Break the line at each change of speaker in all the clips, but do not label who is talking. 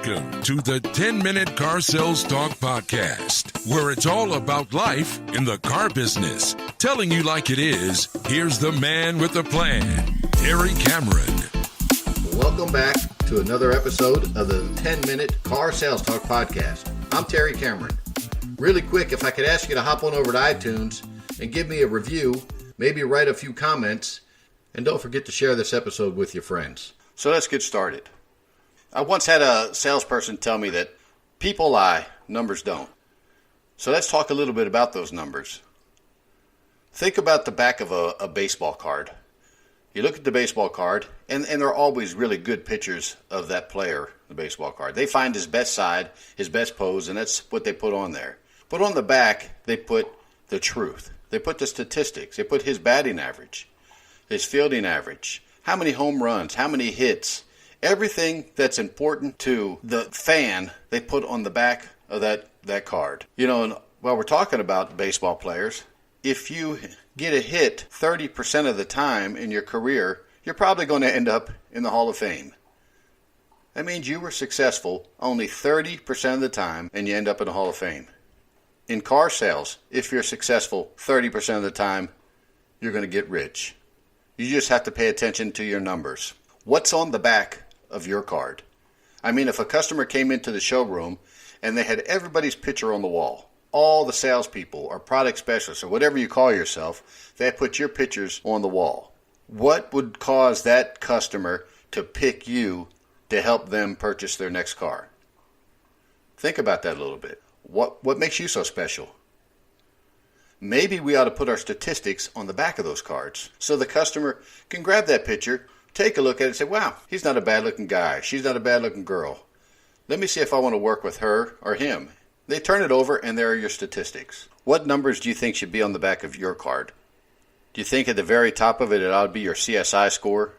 Welcome to the 10-Minute Car Sales Talk Podcast, where it's all about life in the car business. Telling you like it is, here's the man with the plan, Terry Cameron.
Welcome back to another episode of the 10-Minute Car Sales Talk Podcast. I'm Terry Cameron. Really quick, if I could ask you to hop on over to iTunes and give me a review, maybe write a few comments, and don't forget to share this episode with your friends. So let's get started. I once had a salesperson tell me that people lie, numbers don't. So let's talk a little bit about those numbers. Think about the back of a baseball card. You look at the baseball card, and there are always really good pictures of that player, the baseball card. They find his best side, his best pose, and that's what they put on there. But on the back, they put the truth. They put the statistics. They put his batting average, his fielding average, how many home runs, how many hits. Everything that's important to the fan, they put on the back of that card. You know, and while we're talking about baseball players, if you get a hit 30% of the time in your career, you're probably going to end up in the Hall of Fame. That means you were successful only 30% of the time and you end up in the Hall of Fame. In car sales, if you're successful 30% of the time, you're going to get rich. You just have to pay attention to your numbers. What's on the back of your card? I mean, if a customer came into the showroom and they had everybody's picture on the wall, all the salespeople or product specialists or whatever you call yourself, they put your pictures on the wall. What would cause that customer to pick you to help them purchase their next car? Think about that a little bit. What makes you so special? Maybe we ought to put our statistics on the back of those cards so the customer can grab that picture, take a look at it and say, wow, he's not a bad-looking guy. She's not a bad-looking girl. Let me see if I want to work with her or him. They turn it over, and there are your statistics. What numbers do you think should be on the back of your card? Do you think at the very top of it, it ought to be your CSI score?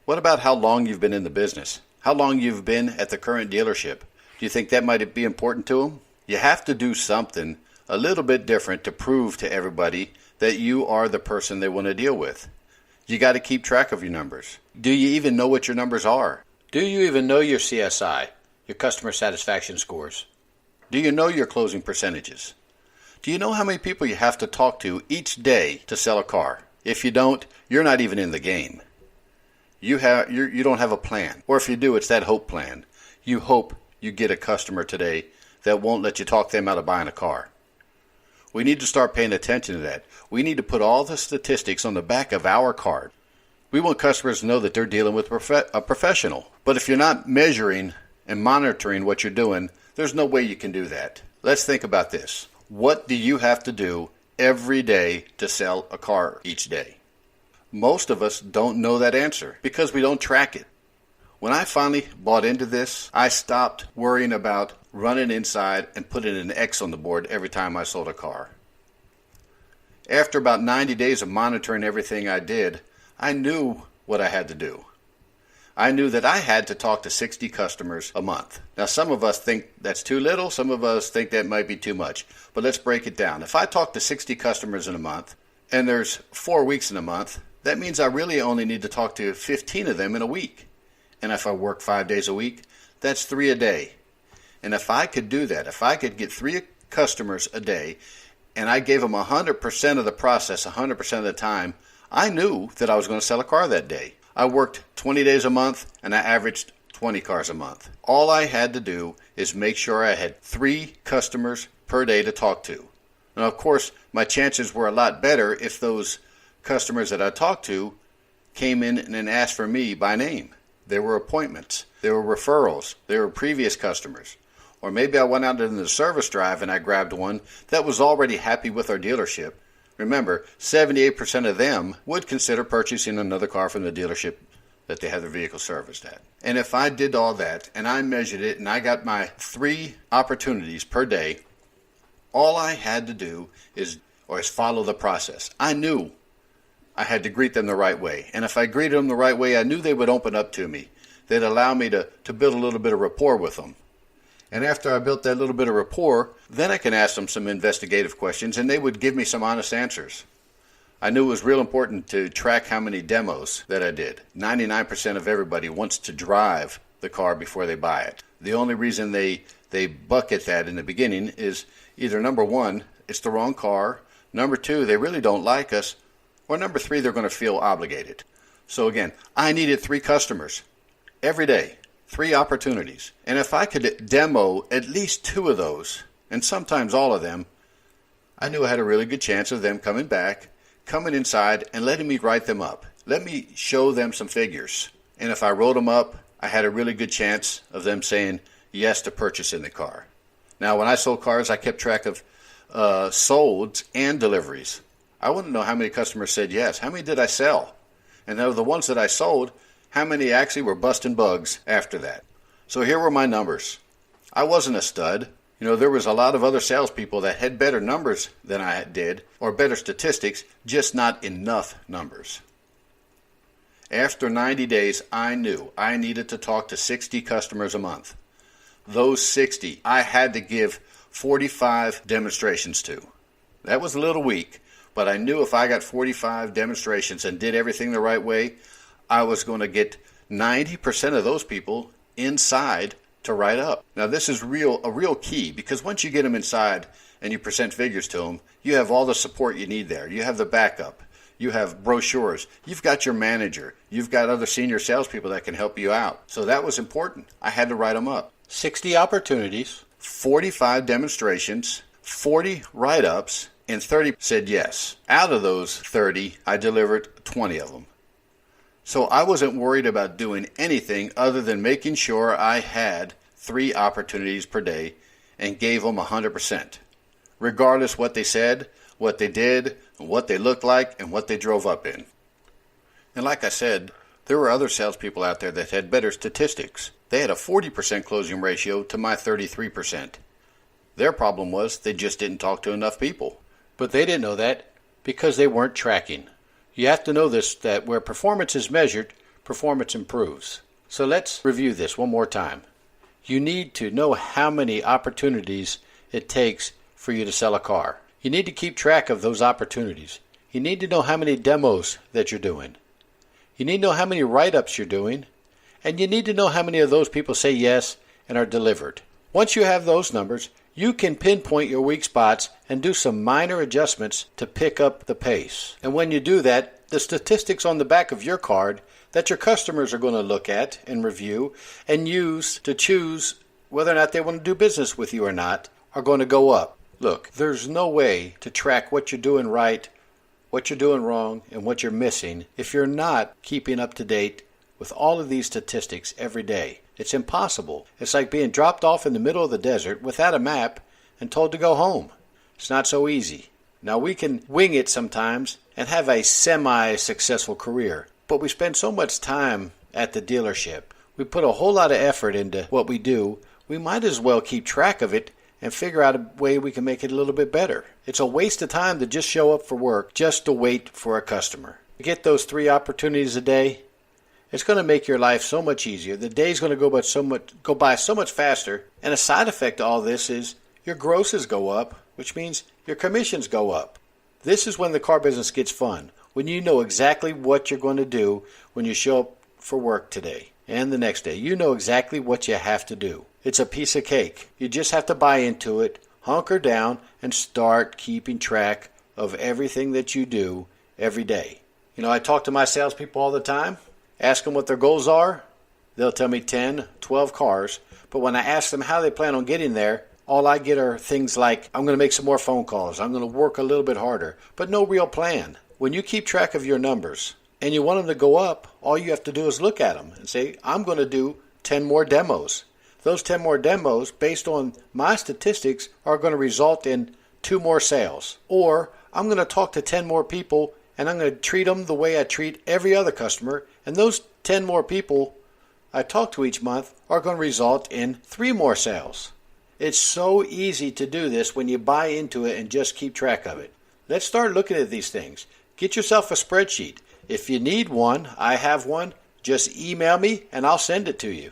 What about how long you've been in the business? How long you've been at the current dealership? Do you think that might be important to them? You have to do something a little bit different to prove to everybody that you are the person they want to deal with. You got to keep track of your numbers. Do you even know what your numbers are? Do you even know your CSI, your customer satisfaction scores? Do you know your closing percentages? Do you know how many people you have to talk to each day to sell a car? If you don't, you're not even in the game. You don't have a plan. Or if you do, it's that hope plan. You hope you get a customer today that won't let you talk them out of buying a car. We need to start paying attention to that. We need to put all the statistics on the back of our card. We want customers to know that they're dealing with a professional. But if you're not measuring and monitoring what you're doing, there's no way you can do that. Let's think about this. What do you have to do every day to sell a car each day? Most of us don't know that answer because we don't track it. When I finally bought into this, I stopped worrying about running inside and putting an X on the board every time I sold a car. After about 90 days of monitoring everything I did, I knew what I had to do. I knew that I had to talk to 60 customers a month. Now, some of us think that's too little. Some of us think that might be too much. But let's break it down. If I talk to 60 customers in a month, and there's 4 weeks in a month, that means I really only need to talk to 15 of them in a week. And if I work 5 days a week, that's 3 a day. And if I could do that, if I could get 3 customers a day, and I gave them 100% of the process, 100% of the time, I knew that I was going to sell a car that day. I worked 20 days a month, and I averaged 20 cars a month. All I had to do is make sure I had 3 customers per day to talk to. Now, of course, my chances were a lot better if those customers that I talked to came in and asked for me by name. There were appointments. There were referrals. There were previous customers. Or maybe I went out into the service drive and I grabbed one that was already happy with our dealership. Remember, 78% of them would consider purchasing another car from the dealership that they had their vehicle serviced at. And if I did all that and I measured it and I got my 3 opportunities per day, all I had to do is follow the process. I knew I had to greet them the right way. And if I greeted them the right way, I knew they would open up to me. They'd allow me to build a little bit of rapport with them. And after I built that little bit of rapport, then I can ask them some investigative questions, and they would give me some honest answers. I knew it was real important to track how many demos that I did. 99% of everybody wants to drive the car before they buy it. The only reason they bucket that in the beginning is either number one, it's the wrong car, number two, they really don't like us, or number three, they're going to feel obligated. So again, I needed 3 customers every day, 3 opportunities. And if I could demo at least 2 of those, and sometimes all of them, I knew I had a really good chance of them coming back, coming inside, and letting me write them up. Let me show them some figures. And if I wrote them up, I had a really good chance of them saying yes to purchasing the car. Now, when I sold cars, I kept track of solds and deliveries. I wanted to know how many customers said yes. How many did I sell? And of the ones that I sold, how many actually were busting bugs after that? So here were my numbers. I wasn't a stud. You know, there was a lot of other salespeople that had better numbers than I did, or better statistics, just not enough numbers. After 90 days, I knew I needed to talk to 60 customers a month. Those 60, I had to give 45 demonstrations to. That was a little weak, but I knew if I got 45 demonstrations and did everything the right way, I was going to get 90% of those people inside to write up. Now, this is a real key, because once you get them inside and you present figures to them, you have all the support you need there. You have the backup. You have brochures. You've got your manager. You've got other senior salespeople that can help you out. So that was important. I had to write them up. 60 opportunities, 45 demonstrations, 40 write-ups, and 30 said yes. Out of those 30, I delivered 20 of them. So I wasn't worried about doing anything other than making sure I had 3 opportunities per day and gave them 100%, regardless what they said, what they did, what they looked like, and what they drove up in. And like I said, there were other salespeople out there that had better statistics. They had a 40% closing ratio to my 33%. Their problem was they just didn't talk to enough people. But they didn't know that because they weren't tracking. You have to know this, that where performance is measured, performance improves. So let's review this one more time. You need to know how many opportunities it takes for you to sell a car. You need to keep track of those opportunities. You need to know how many demos that you're doing. You need to know how many write-ups you're doing. And you need to know how many of those people say yes and are delivered. Once you have those numbers, you can pinpoint your weak spots and do some minor adjustments to pick up the pace. And when you do that, the statistics on the back of your card that your customers are going to look at and review and use to choose whether or not they want to do business with you or not are going to go up. Look, there's no way to track what you're doing right, what you're doing wrong, and what you're missing if you're not keeping up to date with all of these statistics every day. It's impossible. It's like being dropped off in the middle of the desert without a map and told to go home. It's not so easy. Now, we can wing it sometimes and have a semi-successful career, but we spend so much time at the dealership. We put a whole lot of effort into what we do. We might as well keep track of it and figure out a way we can make it a little bit better. It's a waste of time to just show up for work just to wait for a customer. To get those 3 opportunities a day, it's going to make your life so much easier. The day's going to go by so much faster. And a side effect to all this is your grosses go up, which means your commissions go up. This is when the car business gets fun, when you know exactly what you're going to do when you show up for work today and the next day. You know exactly what you have to do. It's a piece of cake. You just have to buy into it, hunker down, and start keeping track of everything that you do every day. You know, I talk to my salespeople all the time. Ask them what their goals are. They'll tell me 10, 12 cars. But when I ask them how they plan on getting there, all I get are things like, I'm going to make some more phone calls. I'm going to work a little bit harder. But no real plan. When you keep track of your numbers and you want them to go up, all you have to do is look at them and say, I'm going to do 10 more demos. Those 10 more demos, based on my statistics, are going to result in 2 more sales. Or I'm going to talk to 10 more people and I'm going to treat them the way I treat every other customer. And those 10 more people I talk to each month are going to result in 3 more sales. It's so easy to do this when you buy into it and just keep track of it. Let's start looking at these things. Get yourself a spreadsheet. If you need one, I have one. Just email me and I'll send it to you.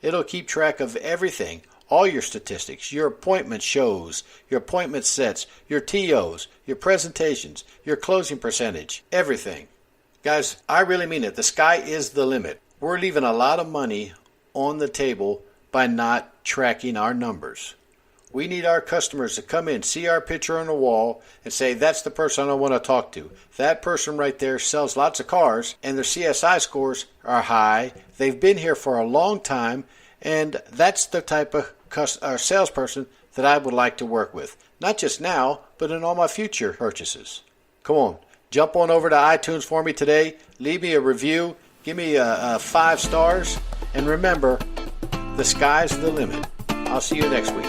It'll keep track of everything. All your statistics, your appointment shows, your appointment sets, your TOs, your presentations, your closing percentage, everything. Guys, I really mean it. The sky is the limit. We're leaving a lot of money on the table by not tracking our numbers. We need our customers to come in, see our picture on the wall, and say, that's the person I want to talk to. That person right there sells lots of cars, and their CSI scores are high. They've been here for a long time, and that's the type of salesperson that I would like to work with. Not just now, but in all my future purchases. Come on, jump on over to iTunes for me today. Leave me a review. Give me 5 stars. And remember, the sky's the limit. I'll see you next week.